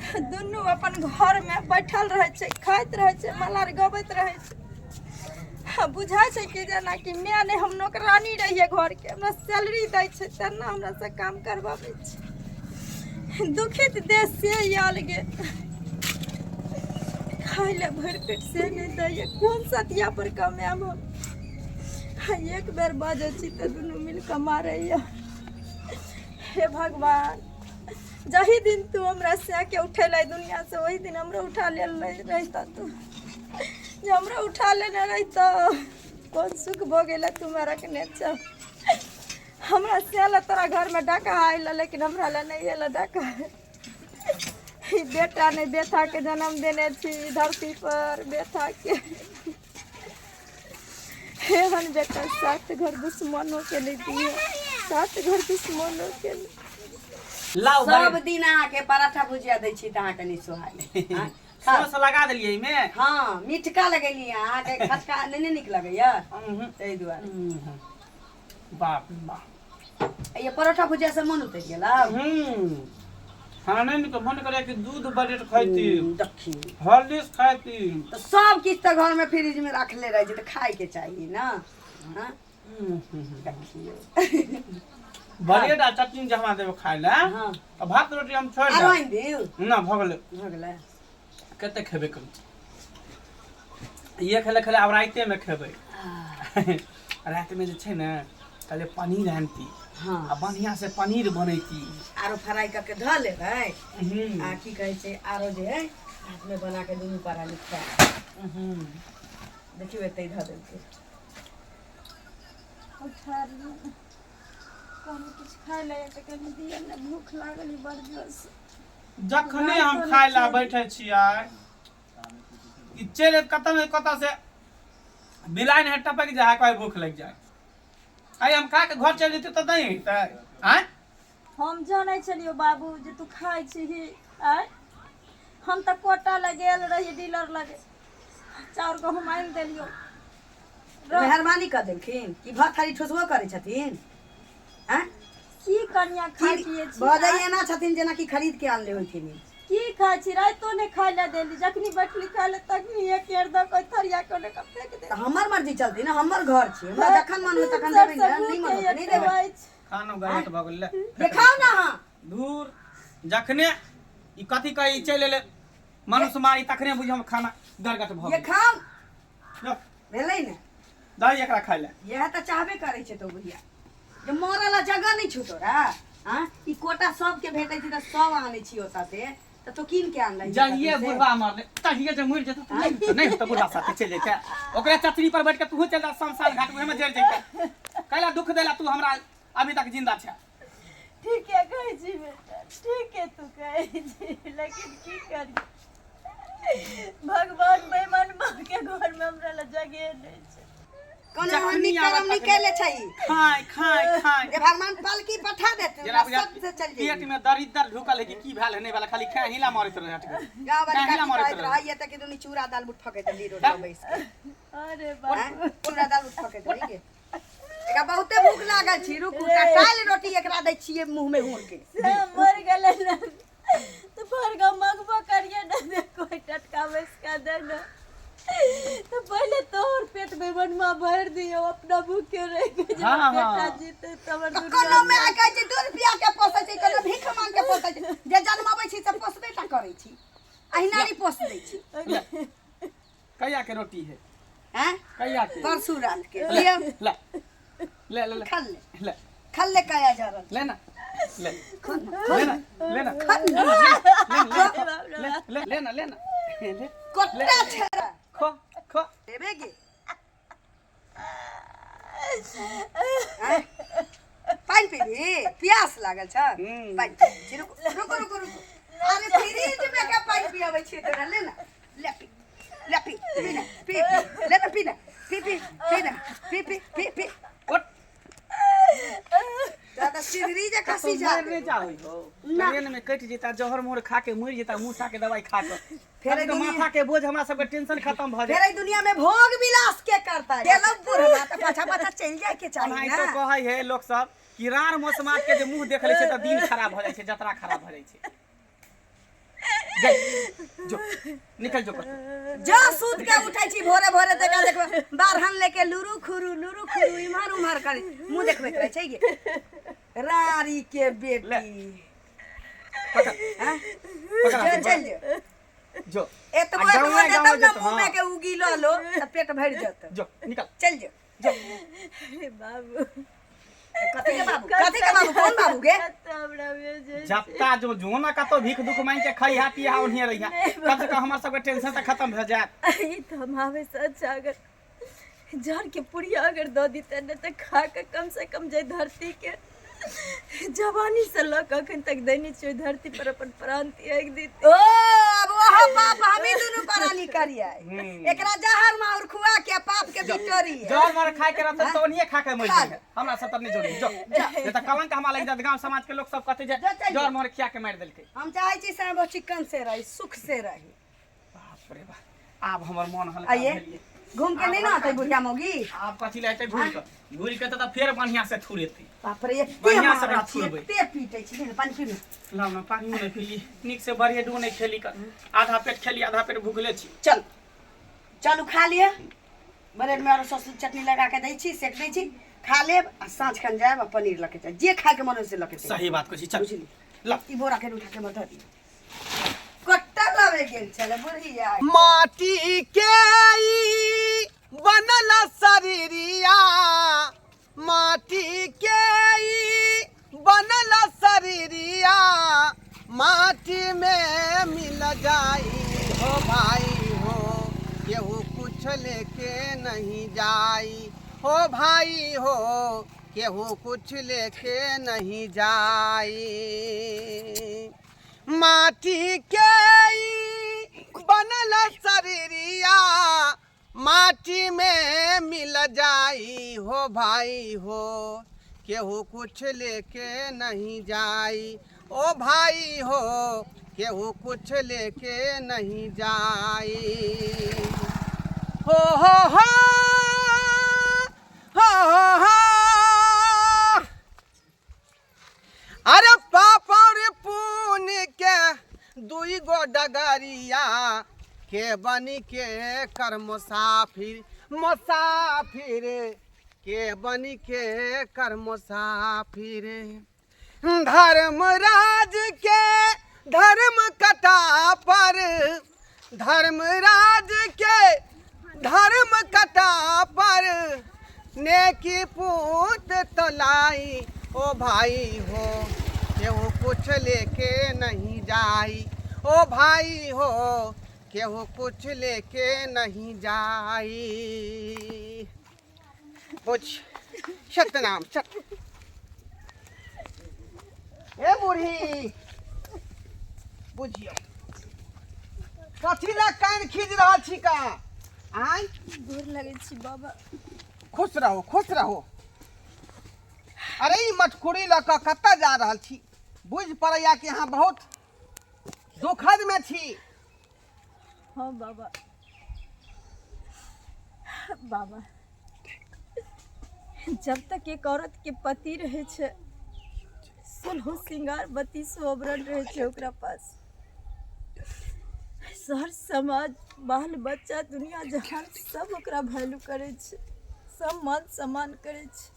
दुनू अपन घर में बैठल रहे छे, खाइत रहे छे, मलार गबैत रहे छे। बुझाई छे कि जेना कि मैं ने हम नौकरानी रहिए घर के, हमरा सैलरी दै छे तेना हमरा से काम करवाबै छे। दुखित देश से आयल गे, खाई ले भर पेट से नहीं दैए, कौन सतिया पर कमाम हम। एक बेर बाजे छी तो दुनू मिल के मारे। हे भगवान, जही दिन तू हमरा से के उठेले दुनिया से, वही दिन हमरा उठा ले रहता तू। जो हमरा उठा लेना रहता, कौन सुख भोगेला तुम्हारा के नेचा। हमरा से तोरा घर में डाका आयल, लेकिन हमरा ले नहीं एला डाका। बेटा ने बेटा के जन्म देने छी धरती पर, बेटा के हेवन बेटा सात घर दुश्मनों के लिए दिए, सात घर दुश्मनों के लिए। सब दिन आके पराठा भुजिया दै छी त अहाँ कनी सोहाय सॉस लगा देलिए इमे। हां मिठका लगेलिए, अहाँ के खटका नहीं निक लगैया तै दुआरे। बाप बाप, ये पराठा भुजिया से मन उतर गेला। खाने में तो मन करे कि दूध बरेट खाइती, देखी हॉर्लिक्स खाइती। तो सब किछ तो घर में फ्रिज में रखले रह जे, तो खाए के चाहिए ना। हां देखियो बरेट आ चटनी जमा देबे खाइ ले। हां अब भात रोटी हम छोड़ दे अरवाइन दियो ना, भ गेलै कते खेबे कम। ये खेले खेले अब राते में खेबे। रात में जे छै ने पहले पनीर आनती। हां आ बढ़िया से पनीर बनैती, आरो फ्राई करके ध लेबै। आ की कहै छै आरो जे है हाथ में बना के दुनू पारा लिखा देखियो एतै ध देलकै। उठा लियो कौन कुछ खाए ले त कनी दिए ने, भूख लागल बड़ जोर से। जखने हम खाए ला बैठे छियै कि चले कतऽ से बिलाइन है टपक जाए, कोई भूख लग जाए। आई हम खा के घर चल जेते त नहीं हेतै। आय हम जानै छलियो बाबू जे तू खाइ छी। आय हम त कोटा लगेल रही डीलर लगे, चाउर गहूम आनि देलियो। मेहरबानी कर देलखिन कि भात थाली ठोसबो करै छथिन। हैं की कन्या खाइ पिए छी, बजाइए ना छथिन जेना कि खरीद के आनले होथिन। की खाइ छी, रातो ने खाइ ले देली, जखनी बैठली खाइ ले तखनी एक केर द कोइ थरिया कोने का फेंक दे। त हमर मर्जी चलती ना, हमर घर छी, हमरा जखन मन हो तखन देबै ना, नहीं मन हो नहीं देबै। खानो गलत भ गेलै। देखाओ ना हां दूर जखने ई कथि कहि चल एले मनुष्य मारी, तखने बुझ हम खाना गरगट भ ये गेल। खाओ लो, भेलै ना, दही एकरा खाइ ले। यह त चाहबे करै छै तो बुढ़िया जे मरला जगह नहीं छु तोरा। हां ई कोटा सब के भेटै छै त सब आनै छी ओता से, त तो कीन के आनलै। जहिए बुढ़वा मरले तहिए जे मर जेतौ नहीं त बुढ़वा साथे चल जेतै। ओकरा चटनी पर बैठ के तू चल जा शमशान घाट में जर जेतै। कैला दुख देला तू हमरा अभी तक जिंदा छै। ठीक है कहै छी बेटा, ठीक है तू कहै छी, लेकिन की करी, भगवान बेईमान मां के घर में हमरा ल जगह नहीं छै। कोनो हनी करम निकले छै। खाय खाय खाय ये भगवान पालकी पठा देते जेना सब से चल पेट जाई। में दरिद्र ढुकल है कि की भेल है नहीं भेल, खाली खा हिला मारत रहे हट गए। गांव वाली हिला का मारत कहत रहे। रहिए त कि दुनी चूरा दाल बुट फके दली रोटी बैस के। अरे बाबू चूरा दाल बुट फके दली के। एकरा बहुते भूख लागल छी, रुकू काल रोटी एकरा दै छिए मुंह में हुर के। से मर गेले ना, तो पर ग मगबो करिए ना, दे कोई टटका बस का दे ना। तो पहले तोर पेट में बनवा भर दियो, अपना भूखे रह के जब बेटा जीते तबर कोनो में आ कहै छै 2 रुपया के पोसै छै, कोनो भीख मांग के पोसै छै। जे जन्माबै छी से पोसबे टा करै छी, अहिनारी पोस दै छी। कहिया के रोटी है? हैं कहिया के? परसू रात के लियो ले ले ले खा ले ले खा ले काया जरल ले ना ले खा ले ना ले ना खा ले ले ना ले ना ले कोट्टा छरा खो खो देबे के। पानी पीबी, प्यास लागल छ पानी पी। रुको रुको रुको रुको, अरे फ्रिज में के पानी पियाबै छी तोरा, ले ना ले पी पी ना पी ले ना पी ना पी पी पी ना पी पी पी पी उठ ज्यादा सिधरी जे खसी जा मरने जाओ हो ट्रेन में कट जेता, जहर मोर खा के मर जेता, मूसा के दवाई खा के। फिर तो माथा के बोझ हमरा सब के टेंशन खत्म भ जाए। फिर दुनिया में भोग विलास के करता है, गेलो बुढ़वा त पाछा पाछा चल जाए के चाहिए भाई ना। तो कहै है लोग सब कि रार मौसमात के जे मुंह देख ले छै त दिन खराब भ जाय छै, जतरा खराब भ जाय छै। जो निकल जो जा सूत के उठै छी भोरे भोरे देखा देखबे बारहन लेके लुरु खुरु इम्हर उम्हर करे मुंह देखबे करे छै गे रारी के बेटी पकड़ हां पकड़ चल जो जो एतबो एतबो देतौ ना मुंह में के उगी लो त पेट भर जत जो निकल चल जो जो बाबू कथी के बाबू कौन बाबू गे हमरा भेजे जत्ता जो जोना का तो भीख दुख मांग के खाई हाथी आ ओनिया रहिया कब तक हमर सब के टेंशन त खत्म भ जात ई तो हम आवे सच अगर जर के पुड़िया अगर दो दीते न त खा के कम से कम जे धरती के जवानी से लक अखन तक दैनी छै धरती पर अपन प्राण त्याग दी ओ अब वह पाप हमी दुनु पराली करिए एकरा जहर मार खुआ के पाप के बिटोरी जर मार खाए के रहत तो ओनिए खा के मर जाए हमरा सब त नहीं जोड़ी जो ये त कलंक हमरा लग जात गांव समाज के लोग सब कहते जे जर मार खिया के मार देलके हम चाहे छी से वो चिकन से रही सुख से रही बाप रे बाप आब हमर मन हल्का आइए घूम के नहीं ना आते बुढ़िया मोगी आप कथी लेते घूर के त फिर बढ़िया से थुरेती बाप रे बढ़िया से बात थुरबै ते पीटे छी ने पानी पी लाओ ना पानी नहीं पीली निक से बढ़िया डू नहीं खेली कर आधा पेट खेली आधा पेट भूखले छी चल चलू खा लिए ब्रेड में और सॉस चटनी लगा के दै छी सेक दै छी खा लेब आ साँझ खन जाएब आ पनीर लके जाए जे खाए के मन से लके जाए सही बात कहै छी चल बुझली ला ई बोरा के उठा के मत दी कट्टा लावे गेल छले बुढ़िया माटी के ई बनल शरीरिया माटी के ई बनल शरीरिया माटी में मिल जाई हो भाई हो केहू कुछ लेके नहीं जाई हो भाई हो केहू कुछ लेके नहीं जाई माटी के ई बनल शरीरिया माटी में मिल जाई हो भाई हो केहू कुछ लेके नहीं जाई ओ भाई हो केहू कुछ लेके नहीं जाई हो हो हो हो हो हो अरे पापा रे पुण्य के दुई गो डगरिया के बनी के कर मुसाफिर मुसाफिर के बनी के कर मुसाफिर धर्मराज के धर्म कटा पर धर्मराज के धर्म कटा पर नेकी पूत तलाई ओ भाई हो केहू कुछ लेके नहीं जाई ओ भाई हो केहू कुछ लेके नहीं जाई बुझ सतनाम सत ए बूढ़ी बुझियो कथी ला कान खींच रहा छी का आय गोर लगे छी बाबा खुश रहो अरे ई मटकुरी ल क कत्ता जा रहल छी बुझ पड़ैया कि अहाँ बहुत दुखद में छी हाँ बाबा बाबा जब तक एक औरत के पति रहे छे सोलह श्रृंगार 32 आभरण रहे छे ओकरा पास शहर समाज बाल बच्चा दुनिया जहान सब ओकरा वैल्यू करे छे सब मान सम्मान करे छे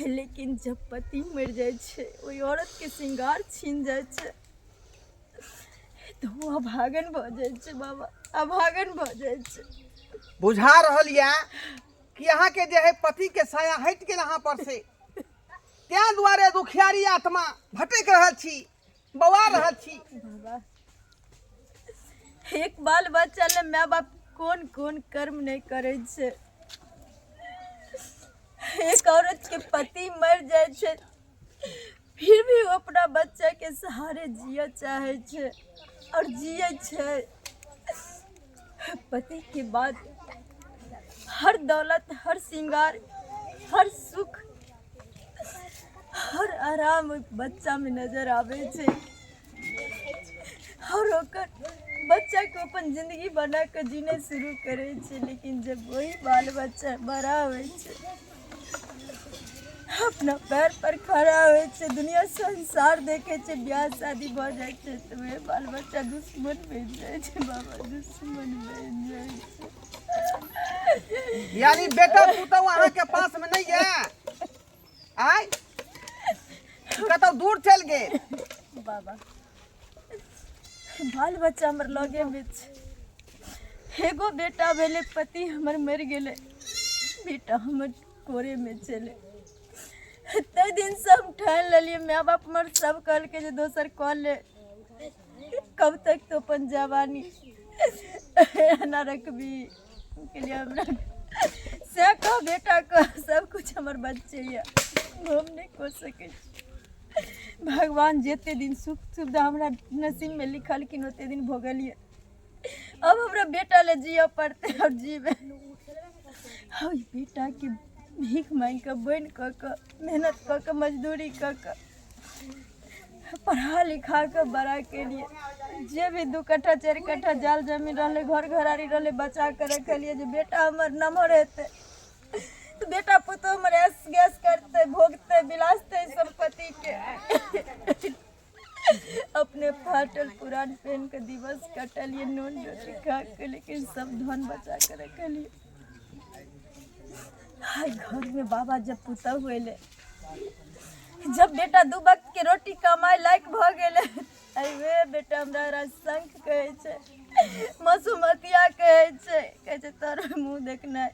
लेकिन जब पति मर जाए छे ओई औरत के श्रृंगार छीन जाए छे तो वो अभागन भ जाए छे बाबा अभागन भ जाए छे बुझा रहल या कि अहाँ के जे है पति के साया हट गेल अहाँ पर से त्या दुआरे दुखियारी आत्मा भटक रहल छी बवा रहल छी बाबा एक बाल बच्चा ले माँ बाप कौन कौन कर्म नहीं करे छे एक औरत के पति मर जाए छे फिर भी वो अपना बच्चा के सहारे जिया चाहे छे और जिए छे पति के बाद हर दौलत हर श्रृंगार हर सुख हर आराम बच्चा में नजर आवे छे और ओकर बच्चा को अपन जिंदगी बना के जीने शुरू करे छे लेकिन जब वही बाल बच्चा बड़ा होए छे अपना पैर पर खड़ा होइ छै, दुनिया संसार देखे छै, ब्याह शादी भ जाइ छै तऽ वे बाल बच्चा दुश्मन बनि जाइ छै बाबा, दुश्मन बनि जाइ छै। यानी बेटा पुतहु अहाँ के पास में नहीं है आय कतौ दूर चल गेल बाबा बाल बच्चा हमर लगे में छै, एगो बेटा भेले, पति हमर मरि गेले, बेटा हमर कोरे में चले। तै दिन सब ठान लेलिए, माँ बाप हमर सब कहलके जे दोसर कऽ ले, कब तक तो अपन जवानी एना रखबी के लिए हमरा से कह बेटा कह, सब कुछ हमर बच्चे या हम नहीं कह सके। भगवान जेते दिन सुख सुविधा हमरा नसीब में लिखलखिन ओते दिन भोगलिए, अब हमरा बेटा ले जिया पड़ते और जीवे। और बेटा के भीख मांग के बन क मेहनत क मजदूरी क पढ़ा लिखा के बड़ा के लिए, जे भी 2 कट्ठा 4 कट्ठा जाल जमीन रहले, घर घरारी रहले, बचा के रखलिए जे बेटा हमर नमहर हेते तो बेटा पुतो हमर ऐस गैस करते, भोगते, बिलासते संपत्ति के। अपने फाटल पुरान पहन के दिवस कटलिए, नून रोटी खा के, लेकिन सब धन बचा के रखलिए। हाय घर में बाबा जब पुतौ होले, जब बेटा 2 वक्त के रोटी कमाए लायक भ गेले, अरे बेटा हमरा शंख कहे छै, मसुमतिया कहे छै तोर मुंह देखना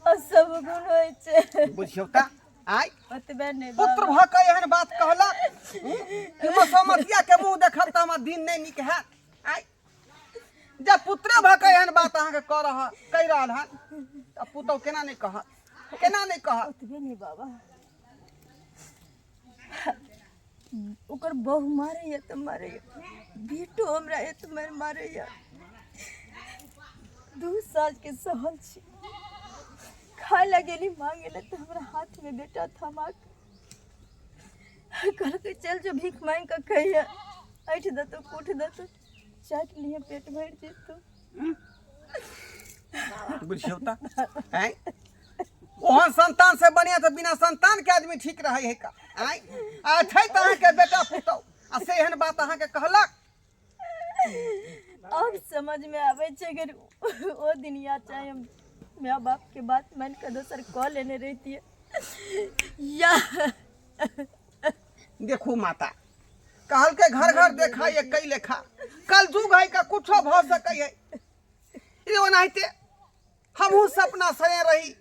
और सब गुण होय छै। बुझियौता आय ओतबे नहीं पुत्र बाबा, भ के एहन बात कहला कि मसमतिया के मुंह देखब त हमर दिन नहीं निक है आय जब पुत्र भ के एहन बात अहाँ के कह रहल हन त पुतौ केना नहीं कह ओतबे नहीं बाबा, ओकर बहु मारे या तो मारे, बेटो हमरा एत मारे या। 2 साल के सहल छी, खाए लगेली मांगे ले तो हमरा हाथ में बेटा थमा कहलके चल जो भीख मांग के खइया, ऐठ दतो कूट दतो, चाट लिए पेट भर जेतो। बुझियौता आय ओहन संतान से बढ़िया तो बिना संतान के आदमी ठीक रहे है का आय आ छै त अहाँ के बेटा पुतौ आ से एहन बात अहाँ के कहलक। अब समझ में आवे छै, अगर ओ दिन या चाहे हम माँ बाप के बात मान के दोसर कह लेने रहती है या। देखू माता कहल के घर घर देखा ये कई लेखा, कल जुग है का कुछो भ सकै है। ये ओनाहिते हमहू सपना सने रही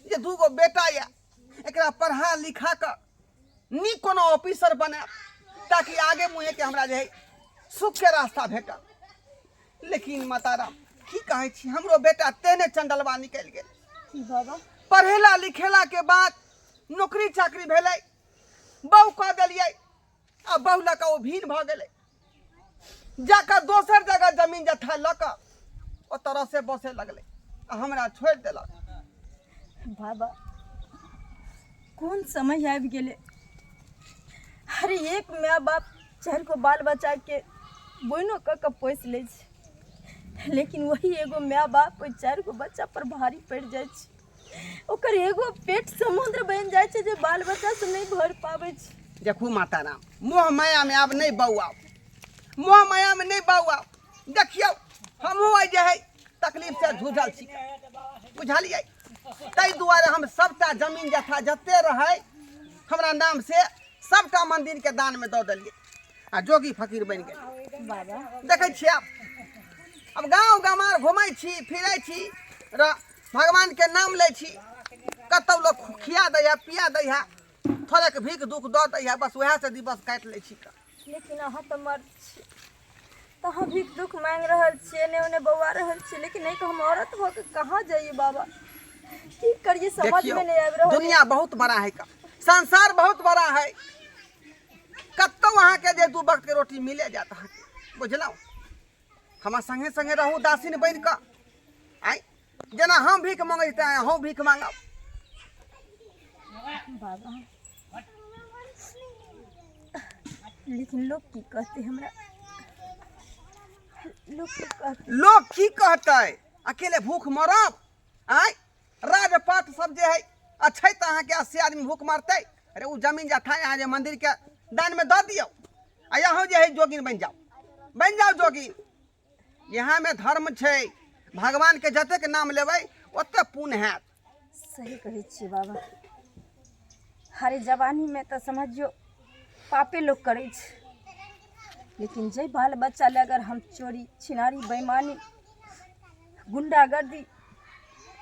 जे 2 गो बेटा या एकरा पढ़ा लिखा कर नीक कोनो ऑफिसर बने, ताकि आगे मुहे के हमरा जे है सुख के रास्ता भेटा। लेकिन माताराम की कहै छी, हमरो बेटा तेने चंडलवा निकल गेल बाबा। पढ़ेला लिखेला के बाद नौकरी चाकरी भेलै, बहु कह देलियै आ बहु लऽ कऽ ओ भीन भऽ गेलै, जाकर दोसर जगह जमीन जथा लऽ कऽ ओ तरह से बसे लगलै आ हमरा छोड़ देलक। बाबा कौन समय आबि गेले, हर एक माँ बाप 4 गो बाल बच्चा के बोइनो क के पोस ले छै, लेकिन वही एगो माँ बाप 4 गो बच्चा पर भारी पड़ जाए छै, ओकर एगो पेट समुद्र बन जाए छै जे बाल बच्चा से नहीं भर पावे छै। देखू माता राम मोह माया में आब नहीं बौआओ, मोह माया में नहीं बौआओ। देखियो हमहूँ आई जे है तकलीफ से झूझल छी, बुझलियै, ताहि दुआरे हम सबटा जमीन जथा जते रहे हमरा नाम से सबटा मंदिर के दान में दऽ देलियै आ जोगी फकीर बन गेल। बाबा देखै छियै अब गाँव गमार घूमै छी फिरै छी, भगवान के नाम लै छी, कतौ लोग खिया दै है पिया दै है, थोड़े के भीख दुख दऽ दै है, बस वएह से दिवस काटि लै छी। लेकिन अहाँ तो मर्द छी, तहाँ भीख दुख मांग रहल छियै, ने ओने बौआ रहल छियै, लेकिन नहीं हम औरत हो के कहाँ जाइए बाबा, की करिए समझ में नहीं आबि रहल। दुनिया बहुत बड़ा है का, संसार बहुत बड़ा है, कतौ अहाँ के जे 2 वक्त के रोटी मिले जाता है, बुझलौ। हम संगे संगे रहू दासिन बन कऽ आय, जेना हम भीख मांगे ते हम भीख मांगब। बाबा लेकिन लोग की कहते हमरा, लोग की कहते, अकेले भूख मरब आय। राजपाट सब जे है अच्छे तो अहाँ के 80 आदमी भूख मारते। अरे वो जमीन जथा यहाँ जे मंदिर के दान में दे दियो आ यहाँ जे है जोगिन बन जाओ जोगिन। यहाँ में धर्म छै, भगवान के जते के नाम लेबै ओते पुण्य हैत। सही कहै छियै बाबा। हरे जवानी में तो समझियो पापे लोग करै छै, लेकिन जे बाल बच्चा ले अगर हम चोरी छिनारी बेईमानी गुंडागर्दी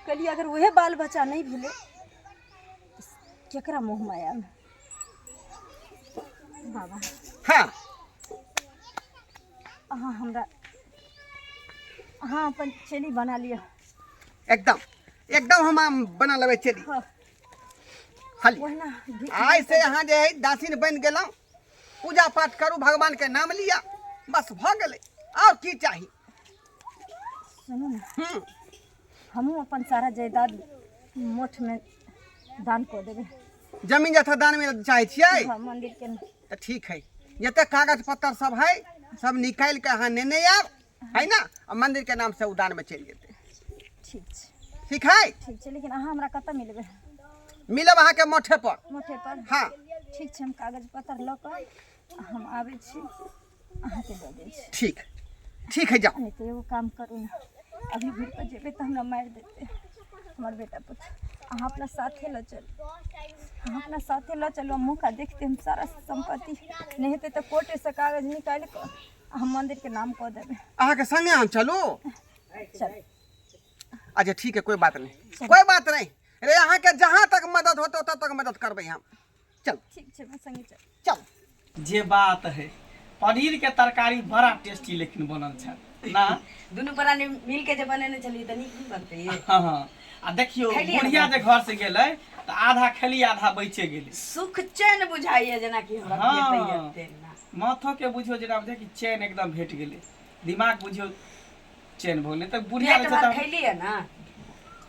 कलिए अगर वह बाल बच्चा नहीं भेले केकरा मोह माया में बाबा। हाँ अहाँ हमरा अहाँ अपन चेली बना लिया। एकदम हम बना लेबै चली। हाँ, खाली वही ना आज से यहाँ जे है दासिन बन गेलौं, पूजा पाठ करू, भगवान के नाम लिया, बस भ गेलै। और की चाही? सुनू ना, हमहूँ अपन सारा जायदाद मोठ में दान कऽ देबै। जमीन जथा दान में चाहे छियै हाँ, मंदिर के तो ठीक है। जते कागज पत्तर सब है सब निकाल के अहाँ नेने आब, है ना, और मंदिर के नाम से उ दान में चल जेतै। ठीक छै, ठीक है? ठीक छै, लेकिन अहाँ हमरा कतऽ मिलबै? मिलब अहाँ के मोठे पर। मोठे पर? हाँ ठीक छै, हम कागज पत्तर लऽ कऽ हम आबै छी, अहाँके दऽ दै छी। ठीक है, जाओ। नहीं तो एगो काम करू ना, अभी घुर पर जेबै तऽ हमरा मारि देतै हमर बेटा पुत। अहाँ अपना साथे लऽ चलू, अहाँ अपना साथे लऽ चलू। हम मौका देखते हम सारा संपत्ति नहीं हेतै तऽ कोर्टे से कागज निकाल कऽ हम मंदिर के नाम कऽ देबै। अहाँ के संगे हम चलू? चल, अच्छा ठीक है, कोई बात नहीं। अरे अहाँ के जहाँ तक मदद होते ओतऽ तक मदद करबै हम। चल ठीक छै, मैं संगे चल। चल। जे बात है, पनीर के तरकारी बड़ा टेस्टी लेकिन बनल छै ना। दुनू प्राणी मिल के जे बनेने छलिए त नीक नहीं बनते ये। हाँ, आ देखियो खेलियै बुढ़िया जे घर से गेलै तऽ आधा खेली आधा बचे गेलै। सुख चैन बुझाइए जेना कि हमरा हाँ। भेटैए तेना। माथो के बुझियो जेना देखि चैन एकदम भेट गेलै, दिमाग बुझियो चैन भ गेलै। तऽ बुढ़िया पेट जे भर छै खैली है ना,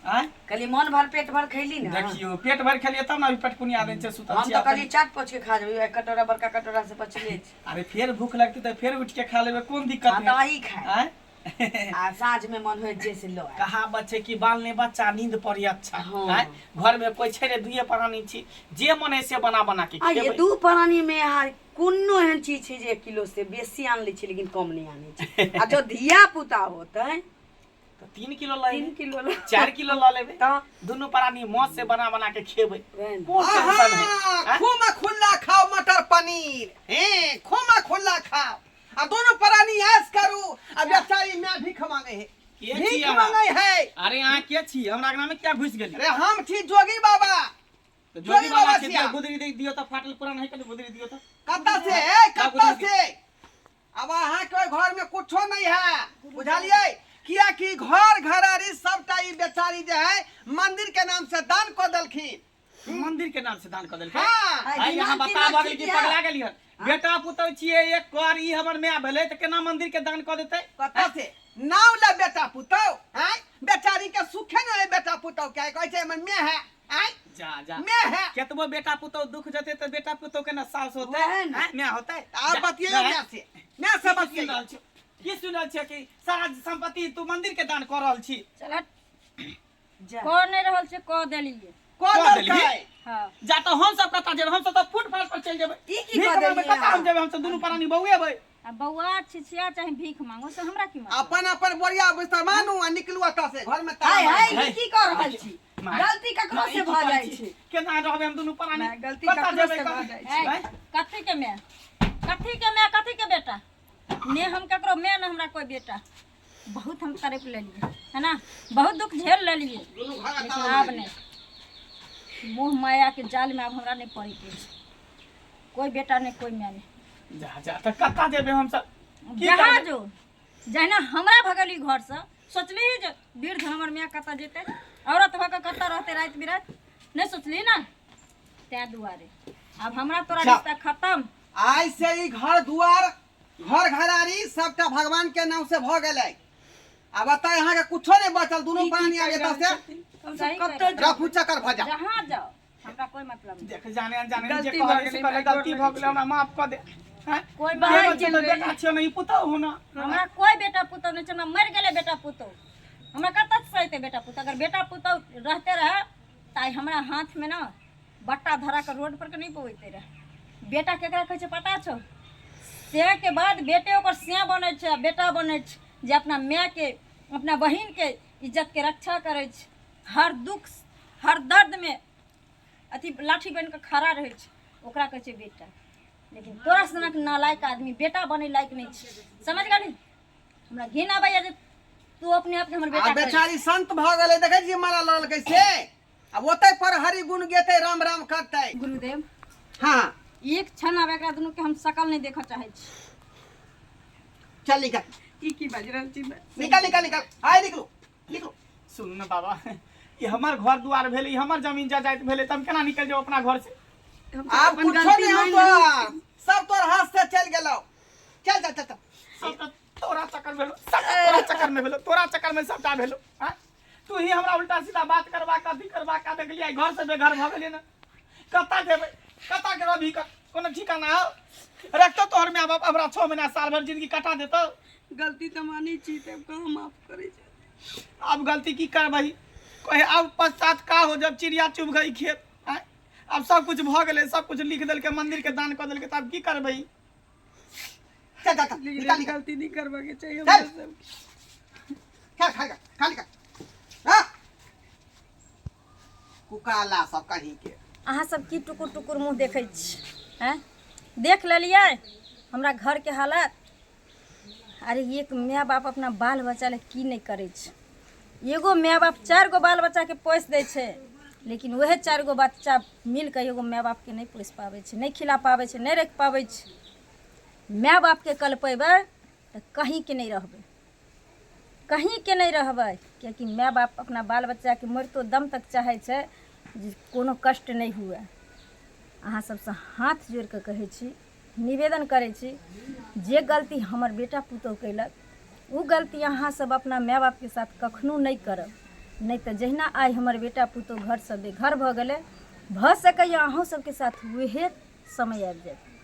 आय कहली मन भर पेट भर खैली ना। देखियो पेट भर खेलिए तब ना अभी पेटकुनिया दै छै सुतल हम छी। तो कहली चाट पोछ के खा जेबै, एक कटोरा बड़का कटोरा से बचले छै। अरे फिर भूख लगती तो फिर उठ के खा लेबे, कोन दिक्कत हाँ है? तो वही खाए आय आ साँझ में मन होए जैसे लो आए। कहावत छै कि बाल ने बच्चा नींद पड़ी अच्छा। हाँ। आय घर में कोई छै रे दुए प्राणी छी, जे मन है से बना बना के आ ये खेबै। दू प्राणी में यहाँ कोनो एहन चीज छै जे 1 किलो से बेसी आन लै छै लेकिन कम नहीं आने छै। आ जो धिया पुता होतै तो 3 किलो ले 3 किलो ला 4 किलो ला लेबे, तो दोनों प्राणी मौत से बना बना के खेबै। वैन। कोन टेंशन है? आय? खूब खुला खाओ मटर पनीर, हैं खूब खुला खाओ, आ दोनों प्राणी ऐश करू। आ बेचारी मैं भीख मांगे है, के छी भीख अहाँ? मांगे है। अरे यहाँ के छी? हमरा अंगना में क्या घुस गेली? अरे हम थी जोगी बाबा। तो जोगी जोगी बाबा बाबा छी छिया। तो गुदरी दे दियो तो फाटल पुरान है कनी गुदरी दियो तो। कत्ता से कत्ता से? अब अहाँ के घर में कुछो नहीं है, बुझलिए? किया कि घर घरारी सबटा ई बेचारी जे है मंदिर के नाम से दान कर देलखिन। मंदिर के नाम से दान कर देलकै। हाँ। आइ यहाँ दिमाग बता दिमाग भगल की ठीक पगला है। गेलियै। बेटा पुतौ छियै एक कर ई हमर माय भेलै त केना मंदिर के दान कर देतै? कत्ता से? नाव ले बेटा पुतौ, हैं बेचारी के सुखे न है बेटा पुतौ के कहै छै हमर मैं है, हैं जा जा मैं है। केतबो बेटा पुतौ दुख जते त बेटा पुतौ के ना सास होतै, वैह न। हैं मैं होतै। आप बतियो मैं से, मैं से बतियो। की सुनल छै कि सारा संपत्ति तू मंदिर के दान कर रहल छी? चल हट, जा कऽ नहीं रहल छै, कऽ देलियै। कह कह देलकै। देलियै? हाँ, जा त हम सब कता जेबै? हम सब त फुट फाट पर चल जेबै। ई की भीख कह मांगबै, देलियै कता हम अहाँ? जेबै? हम सब दुनू प्राणी बौएबै। आ बौआ छिछिया चाहे भीख मांगो से हमरा की मतलब? अपन अपन बोरिया बिस्तर मानू आ निकलू एतऽ से, घर में हाय ताला हाय मारू। ई की कर रहल छी? माय। गलती ककरो से भ जाइ छै। केना रहबै हम दुनू प्राणी? माय, गलती कता ककरो जेबै? से कता- भऽ जाइ है, हैं? कथी के मैं, कथी के मैं, कथी के बेटा? ने हम ककरो मैं न हमरा कोई बेटा। बहुत हम तरफ ले लिए है ना, बहुत दुख झेल ले लिए, दुनू घर में लेकिन ताला आब मारू। नहीं, मोह माया के जाल में अब हमरा नहीं पड़ी के छै। कोई बेटा नहीं, कोई मैं नहीं। जा जा त कता जेबै हम सब? की जहाँ करबै? जो जहिना हमरा भगली घर से सोचली जे वृद्ध हमर माय कतऽ जेतै, औरत भऽ कऽ कतऽ रहतै रात बिरात, नहीं सोचली ना, तैं दुआरे अब हमरा तोरा अच्छा। रिश्ता खत्म। आज से ही घर दुआर घर घरारी सबटा भगवान के नाम से भ गेलै। अब बता यहाँ के कुछो नहीं बचल, दोनों प्राणी आ एतऽ से सही कतऽ कह रहे। रफू चक्कर भजा। जहाँ जाओ हमरा कोई मतलब नहीं। देख जाने अनजाने जे गलती कहले भऽ से गेलै, कहले गलती माय, भऽ गेलै, हमरा माफ कऽ दे। हैं? कोई बेटा बाहर छै तऽ बेटा छियौ नहीं पुतौ हो ना। हमरा कोई बेटा पुतौ नहीं छै, हमरा मर गेलै बेटा पुतौ। हमरा कतऽ से सहिते बेटा पुतौ? अगर बेटा पुतौ रहते रहे तो आई हमारा हाथ में ना बट्टा धरा कर रोड पर के नहीं पहुँचते रहे। बेटा केकरा कहै छै पता छौ? से के बाद बेटे ओकर सिया बनै छै, बेटा बनै छै जे अपना माय के, अपना बहिन के इज्जत के रक्षा करे छै, हर दुख हर दर्द में अथी लाठी बन के खड़ा रहे छै, ओकरा कहै छै बेटा। लेकिन तोरा सनक नालायक आदमी बेटा बने लायक नहीं छै, समझ गेली? हमरा घिन आबैया जे तू अपने आप के हमर आ बेटा कहै छै। बेचारी संत भ गेलै, देखै छियै मारा लड़ल कैसे। अब ओतै पर हरि गुण गेतै, राम राम करतै। गुरुदेव हाँ एक क्षण आब एकरा दुनू के हम शकल नहीं देखऽ चाहै छी। चल निकल की बाज रहल छी? निकल निकल निकल, आइ निकलो निकलो। सुन न बाबा, ये हमर घर दुआर भेलै, हमर जमीन जायदाद भेलै, तब केना निकल जाओ अपना घर से? आप कुछो नहीं हम तो सब तोर हाथ से चल गेलो। चल चल चल चल। सब तऽ तोरा चक्कर भेलो, सब तोरा चक्कर में भेलो, तोरा चक्कर में सबटा भेलो। हाँ? तू ही हमरा उल्टा सीधा बात करबा कथी करबा का देखलियै, घर से बेघर भ गेलियै ना। कता जेबै, कता के रबी का कोनो ठिकाना हो? रखतो तोहर माय बाप हमरा 6 महीना साल भर जिंदगी कटा देतो। गलती तो मानी छी, तब कहाँ माफ करे छै। अब गलती की करबही? कहे अब पश्चात का हो जब चिड़िया चुभ गई खेत। हाँ? अब सब कुछ भ गेलै, सब कुछ लिख देलकै, मंदिर के दान क देलकै, तब की करबही? चल चल चल निकल निकल। गलती नहीं करबा के चाहिए चल। हमरा सब। खा खा खा निकल। हाँ कुकाला सब कहीं के। अहाँ सब की टुकुर टुकुर मुँह देखै छी? हैं? देख लेलियै हमरा घर के हालत? अरे एक माय बाप अपना बाल बच्चा ले की नहीं करे छै। एगो माय बाप 4 गो बाल बच्चा के पोस दै छै, लेकिन वह 4 गो बच्चा मिल के एगो माय बाप के नहीं पोस पाबै छै, नहीं खिला पाबै छै, नहीं रख पाबै छै। माय बाप के कल्पेबै तो कहीं के नहीं रहबै, कहीं के नहीं रहबै, कियाकि माय बाप अपना बाल बच्चा के मरतो दम तक चाहै छै जे कोनो कष्ट नहीं हुए। अहाँ सबसे हाथ जोड़ के कहै छी, निवेदन करै छी, जे गलती हमर बेटा पुतहु कैलक वो गलती अहाँ सब अपना माय बाप के साथ कखनो नहीं करब। नहीं तो जहिना आइ हमर बेटा पुतहु घर से बेघर भ गेलै, भ सकैया अहूँ सबके साथ वहे समय आबि जाए।